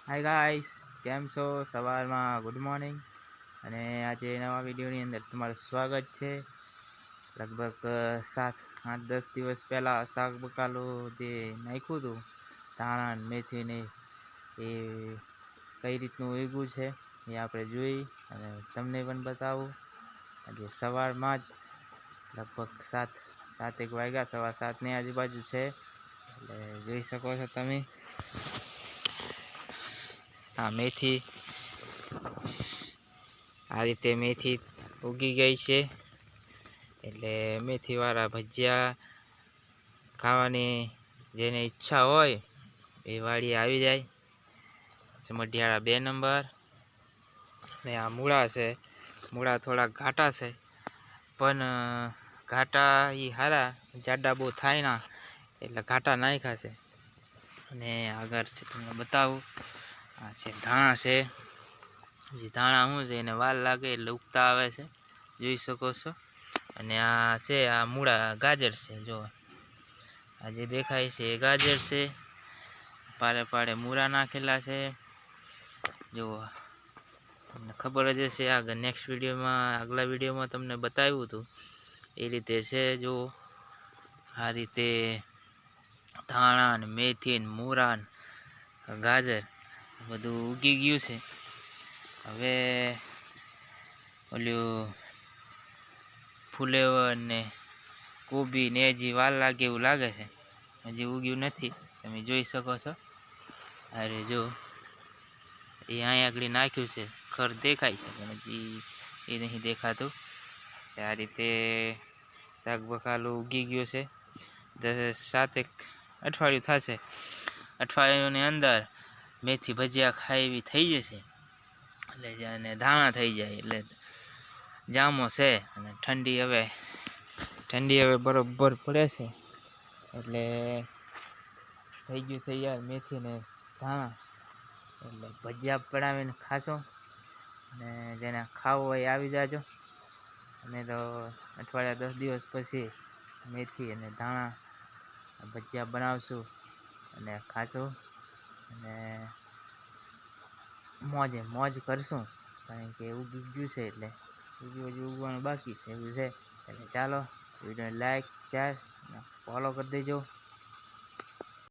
Hi guys, કેમ છો? સવારમાં ગુડ મોર્નિંગ. અને આજે નવા વિડીયોની અંદર તમારું સ્વાગત છે. લગભગ 7-8-10 દિવસ પહેલાં શાક બકાલું જે નાખ્યું હતું ધાણા ને મેથીને એ કઈ રીતનું ઉગ્યું છે એ આપણે જોઈ અને તમને પણ બતાવું. આજે સવારમાં જ લગભગ 7-7 વાગ્યા, 7:15ની આજુબાજુ છે. એટલે જોઈ શકો છો તમે. આ મેથી આ રીતે મેથી ઉગી ગઈ છે. એટલે મેથીવાળા ભજીયા ખાવાની જેને ઈચ્છા હોય એ વાડી આવી જાય. સમઢિયાળા 2 નંબર. ને આ મૂળા છે. મૂળા થોડા ઘાટા છે, પણ ઘાટા એ સારા, જાડા બહુ થાય ના, એટલે ઘાટા નાખ્યા છે. અને આગળ તમને બતાવું, આ છે ધાણા છે. જે ધાણા શું છે, એને વાર લાગે એટલે ઉગતા આવે છે, જોઈ શકો છો. અને આ છે, આ મૂળા ગાજર છે. જો આ જે દેખાય છે એ ગાજર છે. પાડે પાડે મૂળા નાખેલા છે. જો તમને ખબર જ હશે, આગળ નેક્સ્ટ વિડીયોમાં, આગલા વિડીયોમાં તમને બતાવ્યું હતું એ રીતે છે. જો આ રીતે ધાણા ને મેથી ને મૂળા ને ગાજર બધું ઉગી ગયું છે. હવે ઓલું ફુલેવર ને કોબી ને હજી વાર લાગે એવું લાગે છે, હજી ઉગ્યું નથી. તમે જોઈ શકો છો. અરે જો એ અહીંયા આગળ નાખ્યું છે, ખર દેખાય છે પણ હજી એ નહીં દેખાતું. આ રીતે શાક બકાલું ઉગી ગયું છે. 7 અઠવાડિયું થશે. અઠવાડિયાની અંદર મેથી ભજીયા ખાય એવી થઈ જશે. એટલે અને ધાણા થઈ જાય એટલે જામો છે. અને ઠંડી હવે બરોબર પડે છે, એટલે થઈ ગયું તૈયાર મેથી ને ધાણા. એટલે ભજીયા બનાવીને ખાશો. અને જેને ખાવું હોય આવી જાજો. અમે તો અઠવાડિયા 10 દિવસ પછી મેથી અને ધાણા ભજીયા બનાવશું અને ખાશું. અને મોજે મોજ કરશું, કારણ કે ઉગી ગયું છે. એટલે હજી ઉગવાનું બાકી છે એવું છે. એટલે ચાલો, વિડીયોને લાઈક, શેર અને ફોલો કરી દેજો.